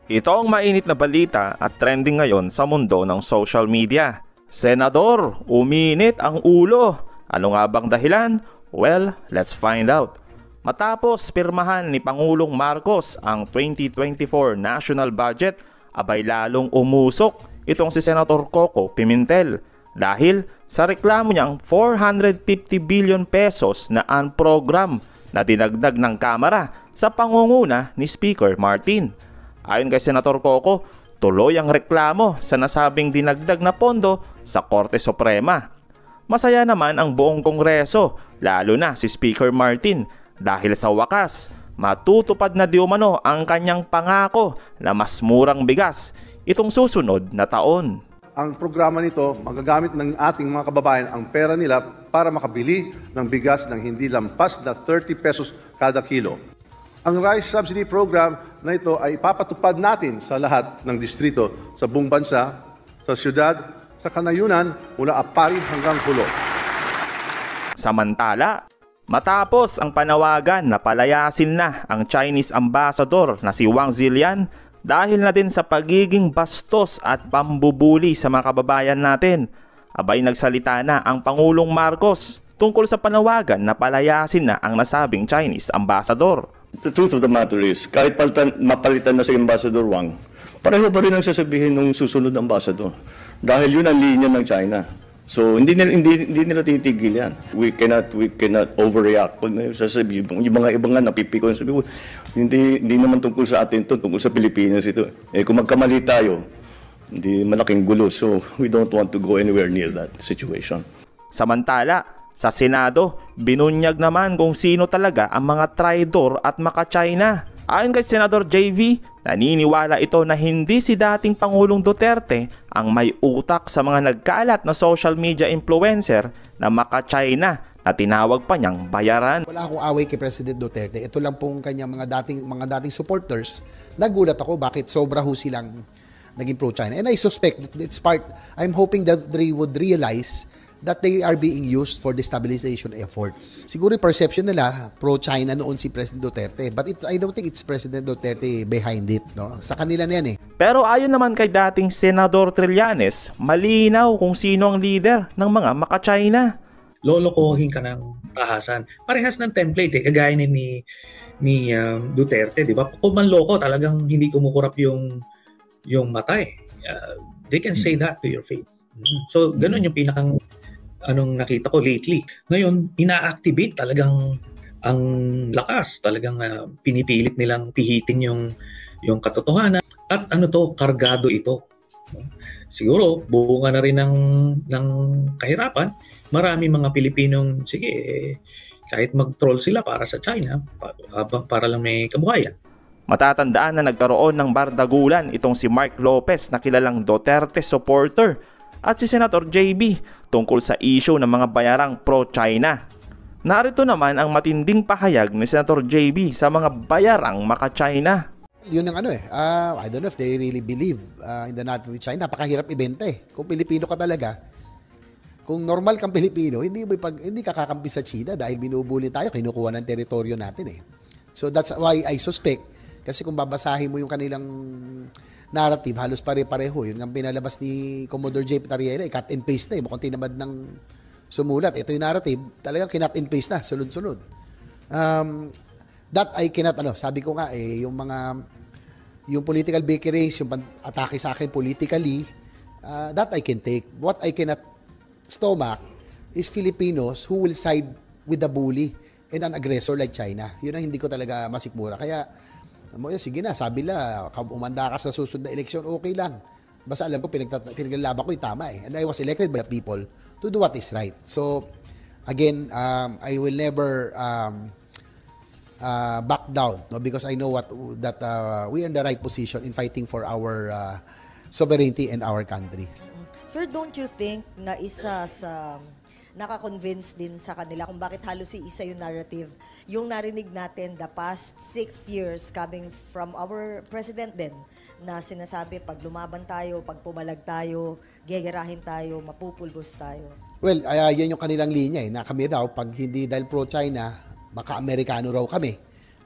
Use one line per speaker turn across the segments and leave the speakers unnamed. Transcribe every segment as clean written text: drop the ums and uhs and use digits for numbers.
Ito ang mainit na balita at trending ngayon sa mundo ng social media. Senador, uminit ang ulo. Ano nga bang dahilan? Well, let's find out. Matapos pirmahan ni Pangulong Marcos ang 2024 national budget, abay lalong umusok itong si Senator Coco Pimentel dahil sa reklamo niyang 450 billion pesos na unprogram na dinagdag ng Kamara sa pangunguna ni Speaker Martin. Ayon kay Senator Coco, tuloy ang reklamo sa nasabing dinagdag na pondo sa Korte Suprema. Masaya naman ang buong Kongreso, lalo na si Speaker Martin, dahil sa wakas, matutupad na di umano ang kanyang pangako na mas murang bigas itong susunod na taon.
Ang programa nito, magagamit ng ating mga kababayan ang pera nila para makabili ng bigas ng hindi lampas na 30 pesos kada kilo. Ang Rice Subsidy Program na ito ay ipapatupad natin sa lahat ng distrito sa buong bansa, sa syudad, sa kanayunan mula Apari hanggang Pulo.
Samantala, matapos ang panawagan na palayasin na ang Chinese ambassador na si Wang Zilian dahil na din sa pagiging bastos at pambubuli sa mga kababayan natin, abay nagsalita na ang Pangulong Marcos tungkol sa panawagan na palayasin na ang nasabing Chinese ambassador.
The truth of the matter is, kahit mapalitan na si Ambassador Wang, pareho pa rin ang sasabihin ng susunod na ambassador. Dahil yun ang linya ng China. So, hindi nila titigil yan. We cannot overreact. Yung mga ibang nga napipikon, sabi ko, hindi naman tungkol sa atin to, tungkol sa Pilipinas ito. Kung magkamali tayo, hindi malaking gulo. So, we don't want to go anywhere near that situation.
Samantala, sa Senado, binunyag naman kung sino talaga ang mga traidor at maka-China. Ayon kay Senador JV, naniniwala ito na hindi si dating Pangulong Duterte ang may utak sa mga nagkalat na social media influencer na maka-China na tinawag pa niyang bayaran.
Wala akong away kay President Duterte. Ito lang pong kanyang mga dating supporters. Nagulat ako bakit sobra ho silang naging pro-China. And I suspect that it's I'm hoping that they would realize that they are being used for destabilization efforts. Siguro yung perception nila, pro-China noon si President Duterte. But I don't think it's President Duterte behind it. No? Sa kanila na yan eh.
Pero ayon naman kay dating Senador Trillanes, malinaw kung sino ang leader ng mga maka-China.
Lolokohin ka ng tahasan. Parehas ng template kagaya ni Duterte, di ba? Kung manloko, talagang hindi kumukurap yung mata eh. They can say that to your face. So, ganun yung pinakang nakita ko lately. Ngayon, ina-activate talagang ang lakas. Talagang pinipilit nilang pihitin yung katotohanan. At kargado ito. Siguro, bunga na rin ng kahirapan. Marami mga Pilipinong, sige, kahit mag-troll sila para sa China, para lang may kabuhayan.
Matatandaan na nagkaroon ng bardagulan itong si Mark Lopez na kilalang Duterte supporter at si Senator JB tungkol sa issue ng mga bayarang pro-China. Narito naman ang matinding pahayag ni Senator JB sa mga bayarang maka-China.
Yun ang I don't know if they really believe in the narrative of China. Napakahirap ibenta eh. Kung Pilipino ka talaga, kung normal kang Pilipino, hindi ka kakampi sa China dahil binubuli tayo, kinukuha ng teritoryo natin eh. So that's why I suspect, kasi kung babasahin mo yung kanilang narrative, halos pare-pareho. Yun ang pinalabas ni Commodore J. Tariela, cut and paste na eh. Mukhang tinamad ng sumulat. Ito yung narrative, talagang kinat and paste na, sunod-sunod. That I cannot, sabi ko nga eh, yung political bakeries, yung atake sa akin politically, that I can take. What I cannot stomach is Filipinos who will side with the bully and an aggressor like China. Yun ang hindi ko talaga masikmura. Kaya, sige na, sabi la, umanda ka sa susunod na eleksyon, okay lang. Basta alam ko, pinaglalaban ko yung tama eh. And I was elected by the people to do what is right. So, again, I will never back down, no? Because I know that we are in the right position in fighting for our sovereignty and our country.
Sir, don't you think na isa sa nakakonvince din sa kanila kung bakit halos isa yung narrative, yung narinig natin the past 6 years coming from our president din, na sinasabi pag lumaban tayo, pag pumalag tayo, gegerahin tayo, mapupulbos tayo?
Well, yan yung kanilang linya eh, na kami daw, pag hindi dahil pro-China, maka-Amerikano raw kami.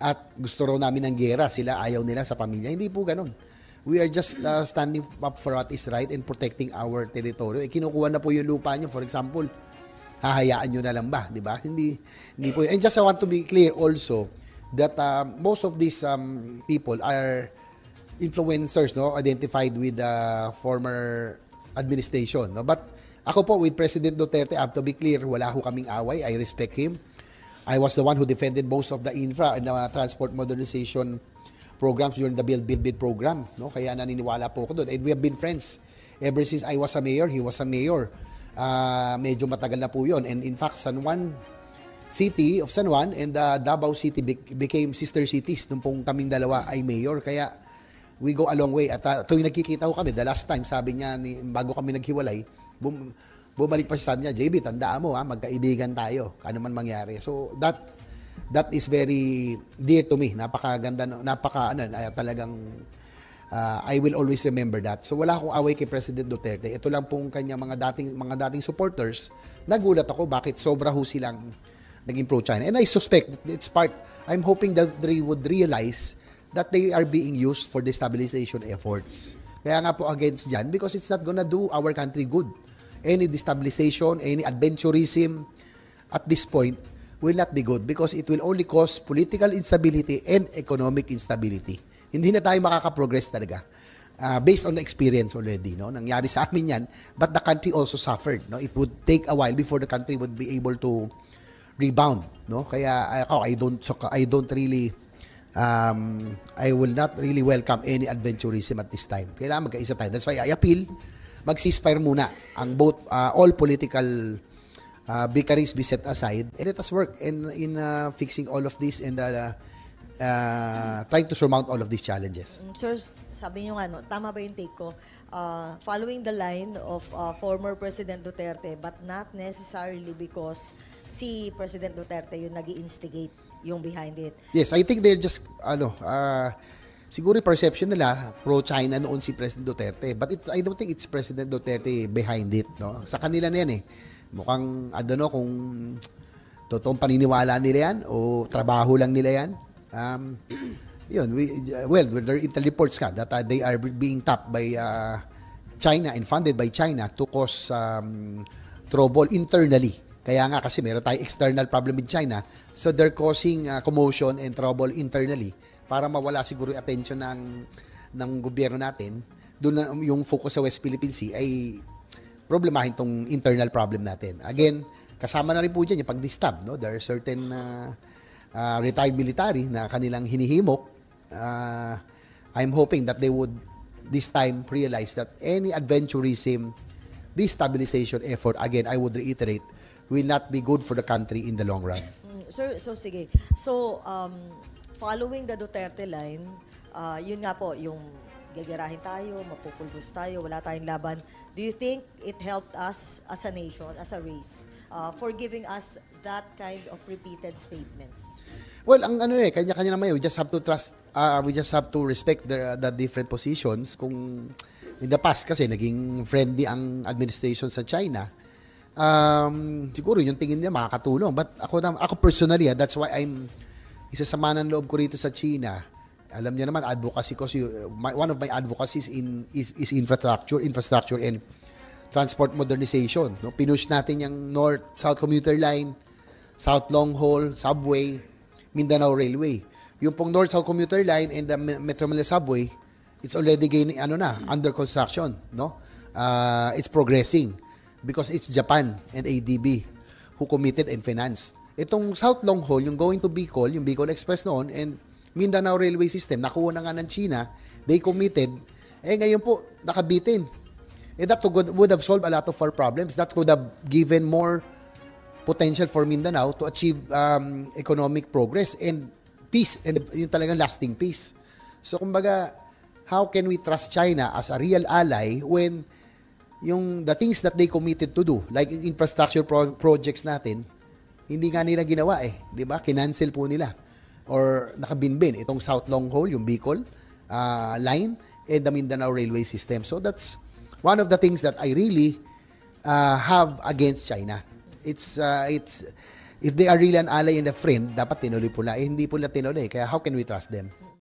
at gusto raw namin ng gera, sila ayaw nila sa pamilya. Hindi po ganun. We are just standing up for what is right and protecting our territory. Kinukuha na po yung lupa nyo, for example, hahayaan nyo na lang ba, di ba? Hindi po. And just I want to be clear also that most of these people are influencers, no, identified with the former administration, no. But ako po with President Duterte, I have to be clear, wala ho kaming away. I respect him. I was the one who defended most of the infra and the transport modernization programs during the Build program, no. Kaya naniniwala po ako doon. And we have been friends ever since I was a mayor. He was a mayor. Medyo matagal na po yun. And in fact, San Juan City of San Juan and Davao City became sister cities nung pong kaming dalawa ay mayor. Kaya we go a long way. At tuwing nagkikita ko kami, the last time, sabi niya, bago kami naghiwalay, bumalik pa siya, sabi niya, JB, tandaan mo, magkaibigan tayo, ano man mangyari. So, that is very dear to me. Napakaganda, talagang, I will always remember that. So, wala akong away kay President Duterte. Ito lang pong kanya mga dating supporters. Nagulat ako, bakit sobra ho silang naging pro-China. And I suspect it's I'm hoping that they would realize that they are being used for destabilization efforts. Kaya nga po against dyan, because it's not gonna do our country good. Any destabilization, any adventurism at this point will not be good because it will only cause political instability and economic instability. Hindi na tayo makaka-progress talaga. Based on the experience already, no? Nangyari sa amin yan, but the country also suffered, no? It would take a while before the country would be able to rebound, no? Kaya I will not really welcome any adventurism at this time. Kailangan magkaisa tayo. That's why I appeal, mag-ceasefire muna ang both all political bickerings be set aside and let us work in fixing all of this and trying to surmount all of these challenges.
Sir, sabi niyo nga, no, tama ba yung take ko? Following the line of former President Duterte but not necessarily because si President Duterte yung nag-i-instigate yung behind it.
Yes, I think they're just, siguro perception nila, pro-China noon si President Duterte. But I don't think it's President Duterte behind it, no? Sa kanila na yan eh. Mukhang, I don't know kung totoong paniniwala nila yan o trabaho lang nila yan. There are intel reports that they are being tapped by China and funded by China to cause trouble internally. Kaya nga kasi meron tayong external problem with China, so they're causing commotion and trouble internally para mawala siguro yung attention ng gobyerno natin. Doon na yung focus sa West Philippine Sea ay problemahin tong internal problem natin. Again, kasama na rin po dyan yung pag-distab, no? There are certain retired military na kanilang hinihimok. I'm hoping that they would this time realize that any adventurism, destabilization effort, again, I would reiterate, will not be good for the country in the long run.
Sir, so sige. So, following the Duterte line, yun nga po, yung gagarahin tayo, mapupulbos tayo, wala tayong laban. Do you think it helped us as a nation, as a race, for giving us that kind of repeated statements?
Well, ang kanya-kanya naman, we just have to trust, we just have to respect the different positions. Kung in the past kasi naging friendly ang administration sa China, siguro yung tingin niya makakatulong. But ako personally, that's why isa sa manang loob ko rito sa China. Alam niyo naman, advocacy ko, one of my advocacies is infrastructure and transport modernization. No? Pinush natin yung North-South Commuter Line, South Long Haul, Subway, Mindanao Railway. Yung pong North-South Commuter Line and the Metro Manila Subway, it's already under construction. No? It's progressing because it's Japan and ADB who committed and financed. Itong South Long Haul, yung going to Bicol, yung Bicol Express noon, and Mindanao Railway System, nakuha na nga ng China, they committed, ngayon po, nakabitin. That would have solved a lot of our problems. That could have given more potential for Mindanao to achieve economic progress and peace, and yung talagang lasting peace. So, kumbaga, how can we trust China as a real ally when the things that they committed to do, like infrastructure projects natin, hindi nga nila ginawa di ba? Kinancel po nila. Or nakabinbin itong South Long Haul, yung Bicol line, and the Mindanao Railway System. So that's one of the things that I really have against China. It's if they are really an ally and a friend, dapat tinuloy po na. Eh, hindi po na tinuloy. Kaya how can we trust them?